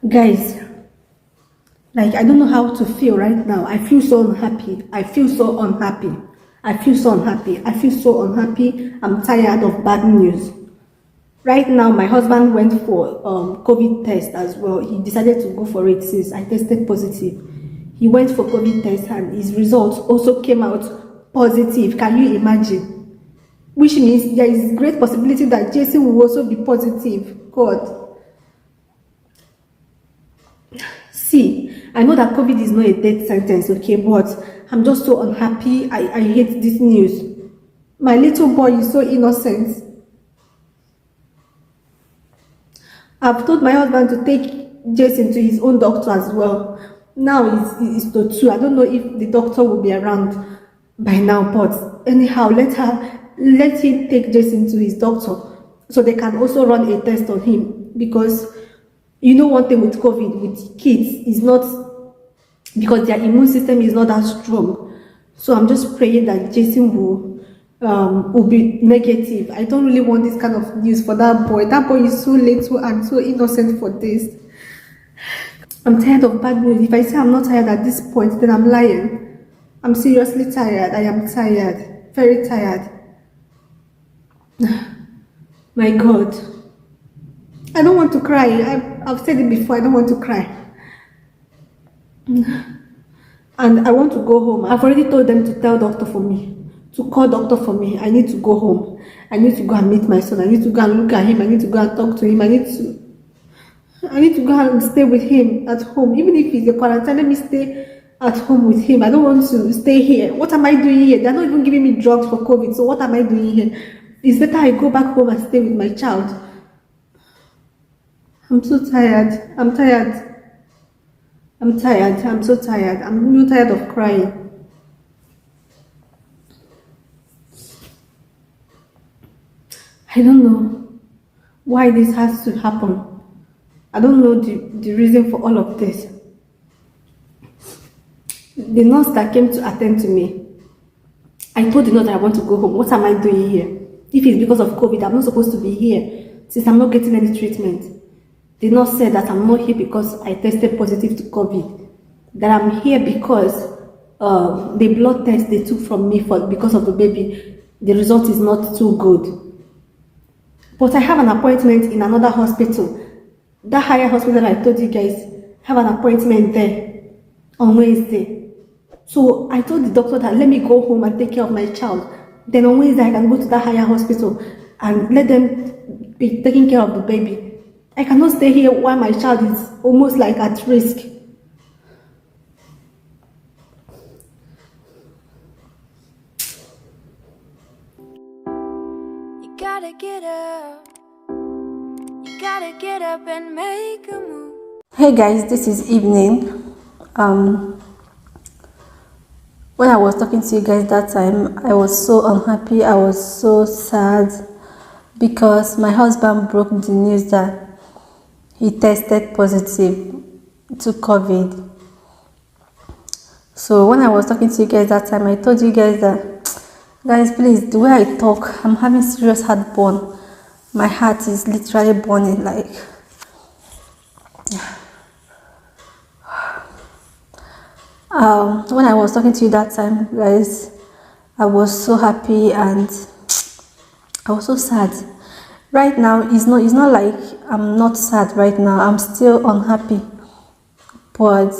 Guys, like I don't know how to feel right now. I feel so unhappy. I feel so unhappy. I feel so unhappy. I feel so unhappy. I'm tired of bad news. Right now, my husband went for COVID test as well. He decided to go for it since I tested positive. He went for COVID test and his results also came out positive. Can you imagine? Which means there is great possibility that Jason will also be positive. God. See, I know that COVID is not a death sentence, okay, but I'm just so unhappy. I hate this news. My little boy is so innocent. I've told my husband to take Jason to his own doctor as well. Now it's to two. I don't know if the doctor will be around by now, but anyhow, let him take Jason to his doctor so they can also run a test on him, because you know one thing with COVID with kids is not, because their immune system is not that strong. So I'm just praying that Jason will be negative. I don't really want this kind of news for that boy. That boy is so little and so innocent for this. I'm tired of bad news. If I say I'm not tired at this point, then I'm lying. I'm seriously tired. I am tired. Very tired. My God. I don't want to cry. I've said it before. I don't want to cry. And I want to go home. I've already told them to tell doctor for me, to call doctor for me. I need to go home. I need to go and meet my son. I need to go and look at him. I need to go and talk to him. I need to go and stay with him at home. Even if he's a quarantine, let me stay at home with him. I don't want to stay here. What am I doing here? They're not even giving me drugs for COVID. So what am I doing here? It's better I go back home and stay with my child. I'm so tired. I'm tired. I'm tired. I'm so tired. I'm really tired of crying. I don't know why this has to happen. I don't know the reason for all of this. The nurse that came to attend to me, I told the nurse that I want to go home. What am I doing here? If it's because of COVID, I'm not supposed to be here since I'm not getting any treatment. The nurse said that I'm not here because I tested positive to COVID. That I'm here because the blood test they took from me because of the baby, the result is not too good. But I have an appointment in another hospital. That higher hospital I told you guys, have an appointment there on Wednesday. So I told the doctor that let me go home and take care of my child. Then on Wednesday I can go to that higher hospital and let them be taking care of the baby. I cannot stay here while my child is almost like at risk. You gotta get up. You gotta get up and make a move. Hey guys, this is Evening. When I was talking to you guys that time, I was so unhappy. I was so sad because my husband broke the news that he tested positive to COVID. So when I was talking to you guys that time, I told you guys that, guys, please, the way I talk, I'm having serious heartburn. My heart is literally burning, like. When I was talking to you that time, guys, I was so happy and I was so sad. Right now, it's not like I'm not sad right now. I'm still unhappy, but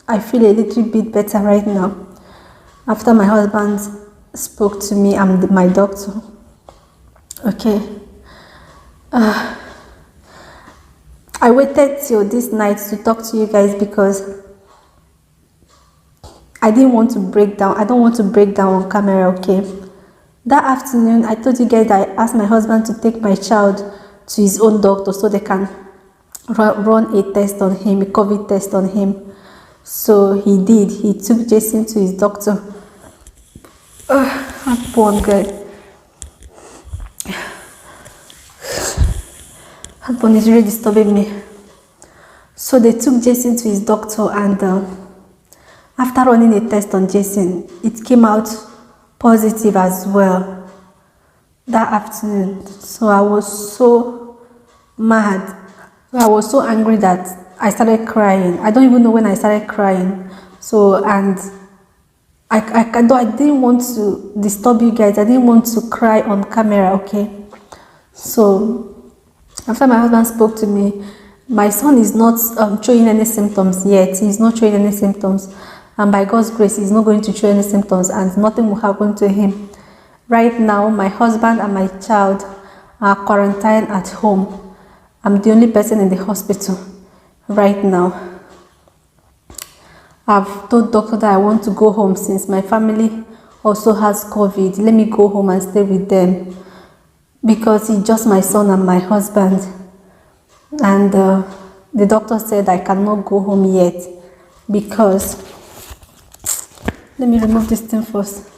I feel a little bit better right now. After my husband spoke to me, I'm my doctor. Okay. I waited till this night to talk to you guys because I didn't want to break down. I don't want to break down on camera, okay? That afternoon, I told you guys that I asked my husband to take my child to his own doctor so they can run a test on him, a COVID test on him. So he did. He took Jason to his doctor. Heartburn, guys. Heartburn is really disturbing me. So they took Jason to his doctor, and after running a test on Jason, it came out positive as well that afternoon. So I was so mad. I was so angry that I started crying. I don't even know when I started crying. So, and I didn't want to disturb you guys. I didn't want to cry on camera, okay? So, after my husband spoke to me, my son is not showing any symptoms yet. He's not showing any symptoms. And by God's grace, he's not going to show any symptoms and nothing will happen to him. Right now, my husband and my child are quarantined at home. I'm the only person in the hospital right now. I've told doctor that I want to go home since my family also has COVID. Let me go home and stay with them because it's just my son and my husband. And the doctor said I cannot go home yet because, let me remove this thing first.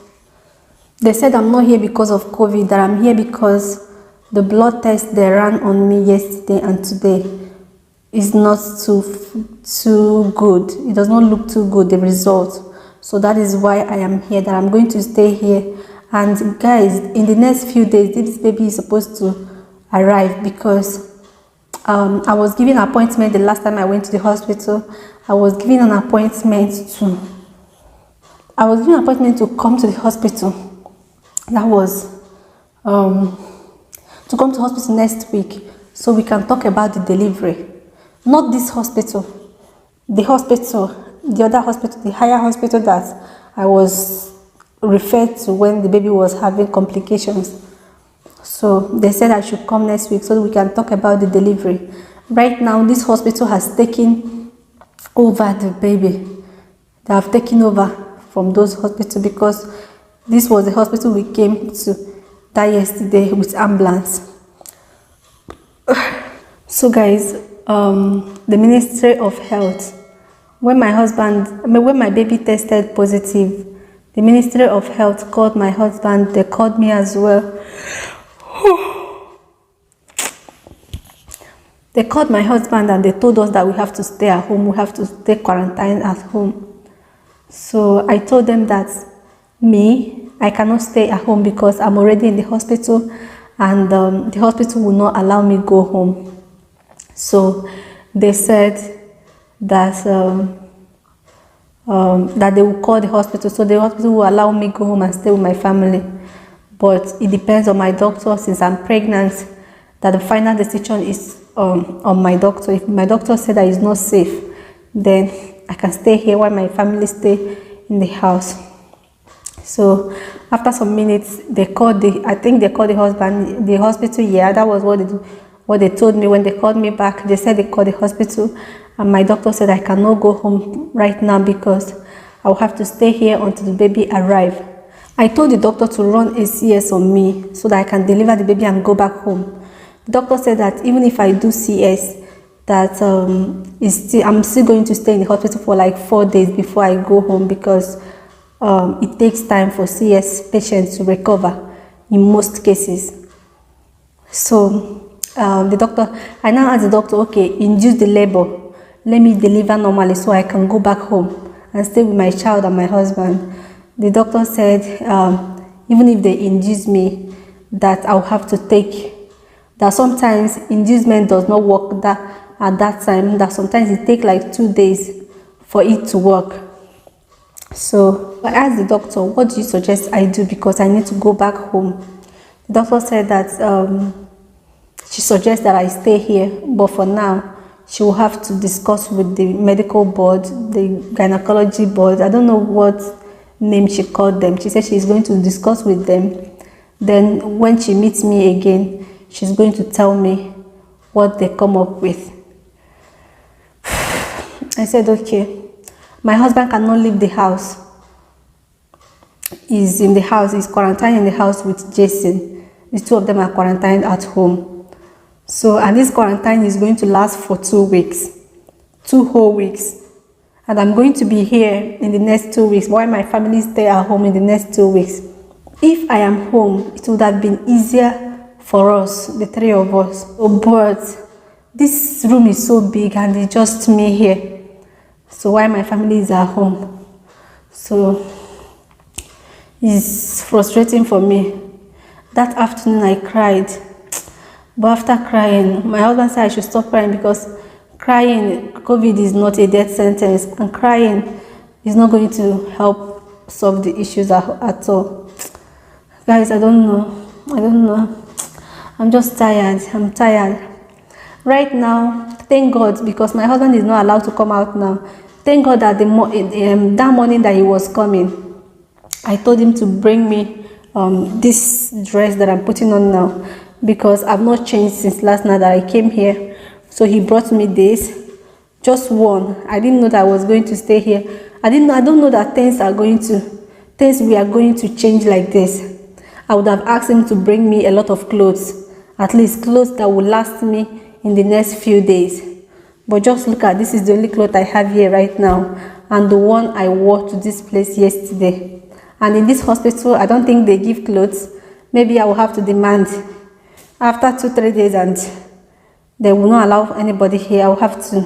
They said I'm not here because of COVID, that I'm here because the blood test they ran on me yesterday and today is not too good. It does not look too good, the result. So that is why I am here, that I'm going to stay here. And guys, in the next few days, this baby is supposed to arrive because I was given an appointment the last time I went to the hospital. I was given an appointment to come to the hospital. That was to come to hospital next week so we can talk about the delivery. Not this hospital, the other hospital, the higher hospital that I was referred to when the baby was having complications. So they said I should come next week so we can talk about the delivery. Right now, this hospital has taken over the baby. They have taken over from those hospitals because this was the hospital we came to that yesterday with ambulance. So guys, the Ministry of Health, when my baby tested positive, the Ministry of Health called my husband. They called me as well. They called my husband and they told us that we have to stay at home. We have to stay quarantined at home. So I told them that I cannot stay at home because I'm already in the hospital and the hospital will not allow me go home. So they said that that they will call the hospital, so the hospital will allow me go home and stay with my family. But it depends on my doctor, since I'm pregnant, that the final decision is on my doctor. If my doctor said that it's not safe, then I can stay here while my family stay in the house. So after some minutes, they called the husband, the hospital. Yeah, that was what they told me when they called me back. They said they called the hospital and my doctor said I cannot go home right now because I will have to stay here until the baby arrives. I told the doctor to run a CS on me so that I can deliver the baby and go back home. The doctor said that even if I do CS, that I'm still going to stay in the hospital for like 4 days before I go home because it takes time for CS patients to recover in most cases. So I now asked the doctor, okay, induce the labor. Let me deliver normally so I can go back home and stay with my child and my husband. The doctor said even if they induce me, that I'll have to take, that sometimes inducement does not work at that time, that sometimes it takes like 2 days for it to work. So I asked the doctor, what do you suggest I do because I need to go back home? The doctor said that she suggests that I stay here, but for now, she will have to discuss with the medical board, the gynecology board. I don't know what name she called them. She said she's going to discuss with them. Then when she meets me again, she's going to tell me what they come up with. I said, okay. My husband cannot leave the house. He's in the house, he's quarantined in the house with Jason. The two of them are quarantined at home. So, and this quarantine is going to last for 2 weeks, 2 whole weeks. And I'm going to be here in the next 2 weeks while my family stay at home in the next 2 weeks. If I am home, it would have been easier for us, the 3 of us. But this room is so big and it's just me here. So while my family is at home. So it's frustrating for me. That afternoon I cried. But after crying, my husband said I should stop crying because crying, COVID is not a death sentence, and crying is not going to help solve the issues at all. Guys, I don't know. I'm just tired. I'm tired. Right now, thank God, because my husband is not allowed to come out now. Thank God that that morning that he was coming, I told him to bring me this dress that I'm putting on now, because I've not changed since last night that I came here. So he brought me this, just one. I didn't know that I was going to stay here. I don't know that things we are going to change like this. I would have asked him to bring me a lot of clothes, at least clothes that will last me in the next few days. But just look at this, is the only cloth I have here right now, and the one I wore to this place yesterday. And in this hospital, I don't think they give clothes. Maybe I will have to demand after 2-3 days, and they will not allow anybody here. I will have to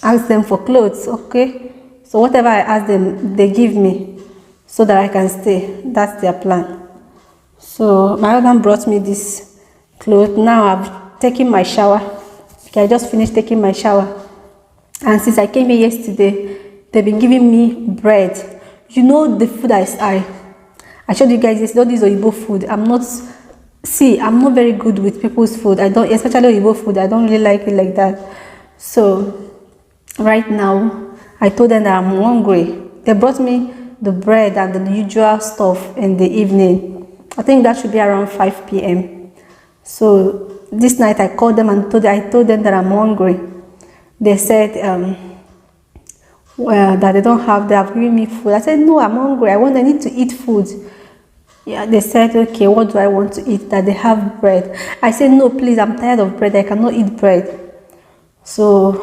ask them for clothes. Okay, so whatever I ask them, they give me so that I can stay. That's their plan. So my husband brought me this clothes. Now I've taken my shower. Okay, I just finished taking my shower, and since I came here yesterday, they've been giving me bread. You know, the food I showed you guys yesterday, all this Oyibo food. I'm not very good with people's food. I don't, especially Oyibo food. I don't really like it like that. So right now, I told them that I'm hungry. They brought me the bread and the usual stuff in the evening. I think that should be around 5 p.m. So this night I called them and I told them that I'm hungry. They said that they have given me food. I said, no, I'm hungry. I need to eat food. Yeah, they said, okay, what do I want to eat? That they have bread. I said, no, please, I'm tired of bread. I cannot eat bread. So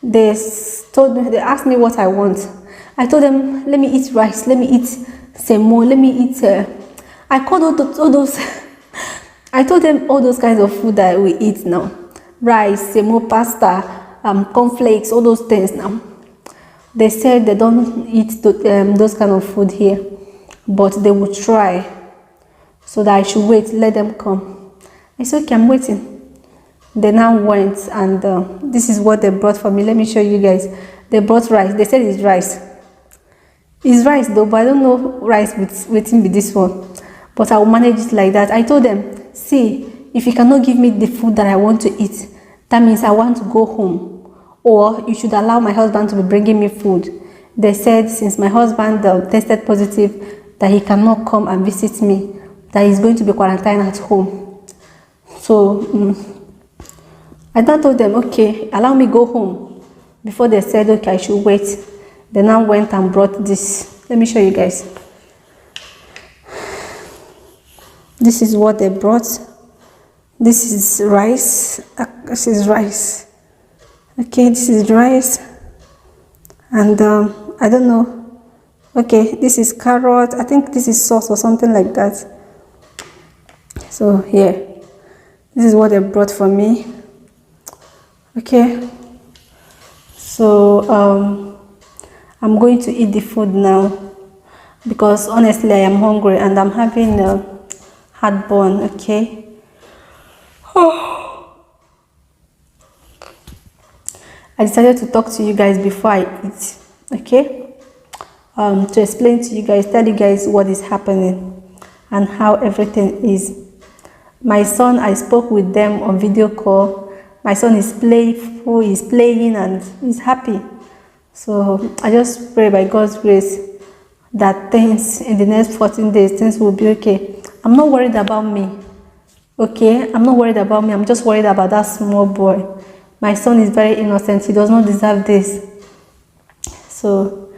they asked me what I want. I told them, let me eat rice, let me eat semo, let me eat. I called all those. I told them all those kinds of food that we eat now: rice, semo, pasta, cornflakes, all those things. Now they said they don't eat those kind of food here, but they will try, so that I should wait, let them come. I said, okay, I'm waiting. They now went, and this is what they brought for me. Let me show you guys. They brought rice. They said it's rice. It's rice though, but I don't know rice with waiting with this one. But I will manage it like that. I told them, see, if you cannot give me the food that I want to eat, that means I want to go home, or you should allow my husband to be bringing me food. They said since my husband tested positive, that he cannot come and visit me, that he's going to be quarantined at home. So I then told them, okay, allow me go home. Before they said, okay, I should wait. They now went and brought this. Let me show you guys. This is what they brought. This is rice. This is rice. Okay, this is rice. And I don't know. Okay, this is carrot. I think this is sauce or something like that. So here, this is what they brought for me. Okay. So I'm going to eat the food now, because honestly I am hungry and I'm having heartburn. Okay. I decided to talk to you guys before I eat. Okay. To explain to you guys, tell you guys what is happening and how everything is. My son, I spoke with them on video call. My son is playful, he's playing and he's happy. So I just pray by God's grace that things in the next 14 days, things will be okay. I'm not worried about me. Okay, I'm not worried about me. I'm just worried about that small boy. My son is very innocent. He does not deserve this. So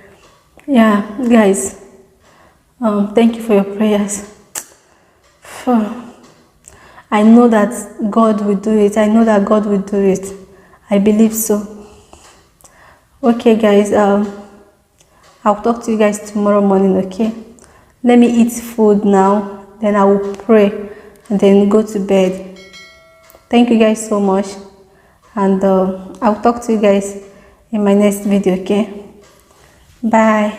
yeah, guys, thank you for your prayers. I know that God will do it. I know that God will do it. I believe so. Okay, guys, I'll talk to you guys tomorrow morning, okay? Let me eat food now, then I will pray, and then go to bed. Thank you guys so much, and I'll talk to you guys in my next video, okay? Bye.